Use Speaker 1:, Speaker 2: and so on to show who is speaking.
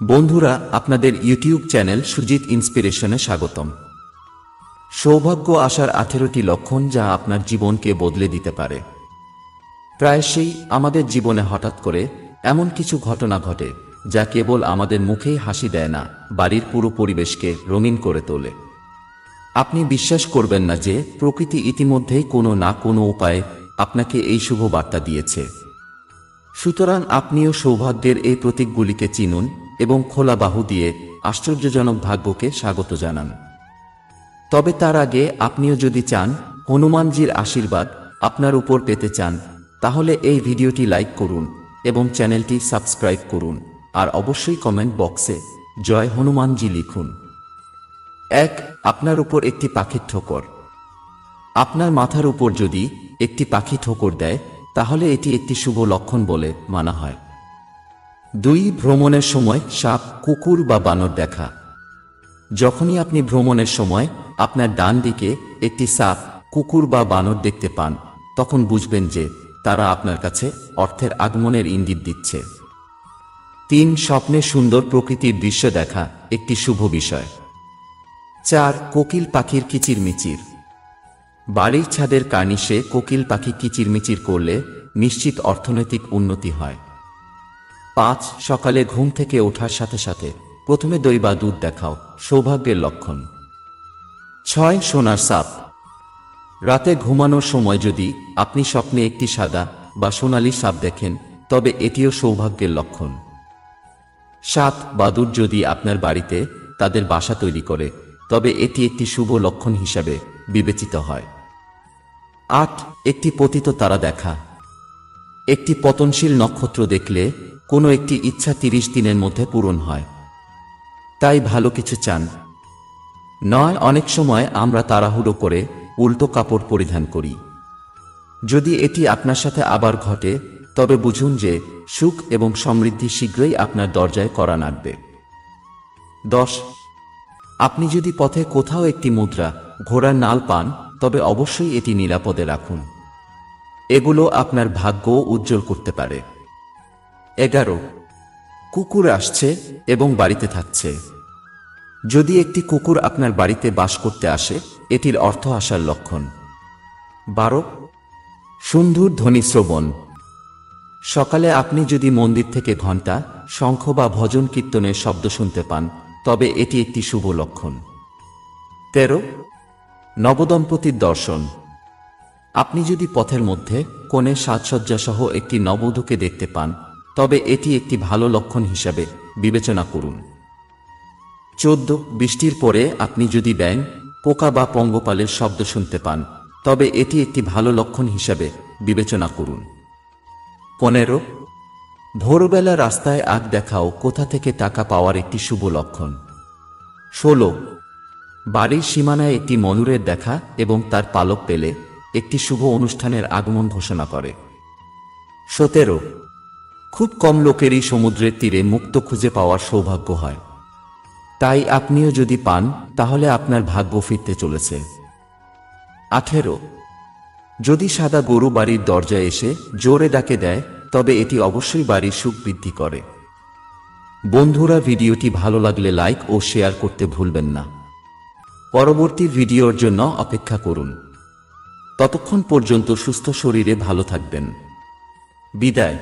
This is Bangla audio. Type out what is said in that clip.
Speaker 1: বন্ধুরা, আপনাদের ইউটিউব চ্যানেল সুজিত ইন্সপিরেশনে স্বাগতম। সৌভাগ্য আসার 18টি লক্ষণ যা আপনার জীবনকে বদলে দিতে পারে। প্রায়শই আমাদের জীবনে হঠাৎ করে এমন কিছু ঘটনা ঘটে যা কেবল আমাদের মুখেই হাসি দেয় না, বাড়ির পুরো পরিবেশকে রঙিন করে তোলে। আপনি বিশ্বাস করবেন না যে প্রকৃতি ইতিমধ্যেই কোনো না কোনো উপায়ে আপনাকে এই শুভ বার্তা দিয়েছে। সুতরাং আপনিও সৌভাগ্যের এই প্রতীকগুলিকে চিনুন এবং খোলা বাহু দিয়ে আশ্চর্যজনক ভাগ্যকে স্বাগত জানান। তবে তার আগে আপনিও যদি চান হনুমানজির আশীর্বাদ আপনার উপর পেতে চান, তাহলে এই ভিডিওটি লাইক করুন এবং চ্যানেলটি সাবস্ক্রাইব করুন, আর অবশ্যই কমেন্ট বক্সে জয় হনুমানজি লিখুন। 1. আপনার উপর একটি পাখির ঠোকর। আপনার মাথার উপর যদি একটি পাখি ঠোকর দেয়, তাহলে এটি একটি শুভ লক্ষণ বলে মানা হয়। 2. ভ্রমণের সময় সাপ, কুকুর বা বানর দেখা। যখনই আপনি ভ্রমণের সময় আপনার ডান দিকে একটি সাপ, কুকুর বা বানর দেখতে পান, তখন বুঝবেন যে তারা আপনার কাছে অর্থের আগমনের ইঙ্গিত দিচ্ছে। 3. স্বপ্নে সুন্দর প্রকৃতির দৃশ্য দেখা একটি শুভ বিষয়। 4. কোকিল পাখির কিচিরমিচির। বাড়ির ছাদের কার্নিশে কোকিল পাখি কিচিরমিচির করলে নিশ্চিত অর্থনৈতিক উন্নতি হয়। 5. সকালে ঘুম থেকে ওঠার সাথে সাথে প্রথমে দই বা দুধ দেখাও, সৌভাগ্যের লক্ষণ। 6. সোনার সাপ। রাতে ঘুমানোর সময় যদি আপনি স্বপ্নে একটি সাদা বা সোনালী সাপ দেখেন, তবে এটিও সৌভাগ্যের লক্ষণ। 7. বাদুড় যদি আপনার বাড়িতে তাদের বাসা তৈরি করে, তবে এটি একটি শুভ লক্ষণ হিসাবে বিবেচিত হয়। 8. একটি পতিত তারা দেখা। একটি পতনশীল নক্ষত্র দেখলে কোনো একটি ইচ্ছা 30 দিনের মধ্যে পূরণ হয়, তাই ভালো কিছু চান। 9. অনেক সময় আমরা তাড়াহুড়ো করে উল্টো কাপড় পরিধান করি। যদি এটি আপনার সাথে আবার ঘটে, তবে বুঝুন যে সুখ এবং সমৃদ্ধি শীঘ্রই আপনার দরজায় কড়া নাড়বে। 10. আপনি যদি পথে কোথাও একটি মুদ্রা, ঘোড়ার নাল পান, তবে অবশ্যই এটি নিরাপদে রাখুন। এগুলো আপনার ভাগ্য উজ্জ্বল করতে পারে। 11. কুকুর আসছে এবং বাড়িতে থাকছে। যদি একটি কুকুর আপনার বাড়িতে বাস করতে আসে, এটির অর্থ আসার লক্ষণ। 12. সুন্দর ধ্বনি শ্রবণ। সকালে আপনি যদি মন্দির থেকে ঘণ্টা, শঙ্খ বা ভজন কীর্তনের শব্দ শুনতে পান, তবে এটি একটি শুভ লক্ষণ। 13. নবদম্পতির দর্শন। আপনি যদি পথের মধ্যে কোণে সাজসজ্জাসহ একটি নববধূকে দেখতে পান, তবে এটি একটি ভালো লক্ষণ হিসাবে বিবেচনা করুন। 14. বৃষ্টির পরে আপনি যদি ব্যাঙ, পোকা বা পঙ্গপালের শব্দ শুনতে পান, তবে এটি একটি ভালো লক্ষণ হিসাবে বিবেচনা করুন। 15. ভোরবেলা রাস্তায় আগ দেখাও কোথা থেকে টাকা পাওয়ার একটি শুভ লক্ষণ। 16. বাড়ির সীমানায় একটি ময়ূরের দেখা এবং তার পালক পেলে একটি শুভ অনুষ্ঠানের আগমন ঘোষণা করে। 17. খুব কম লোকেরই সমুদ্রের তীরে মুক্ত খুঁজে পাওয়ার সৌভাগ্য হয়, তাই আপনিও যদি পান, তাহলে আপনার ভাগ্য ফিরতে চলেছে। 18. যদি সাদা গরু বাড়ির দরজায় এসে জোরে ডাকে দেয়, তবে এটি অবশ্যই বাড়ির সুখ বৃদ্ধি করে। বন্ধুরা, ভিডিওটি ভালো লাগলে লাইক ও শেয়ার করতে ভুলবেন না। পরবর্তী ভিডিওর জন্য অপেক্ষা করুন। ততক্ষণ পর্যন্ত সুস্থ শরীরে ভালো থাকবেন। বিদায়।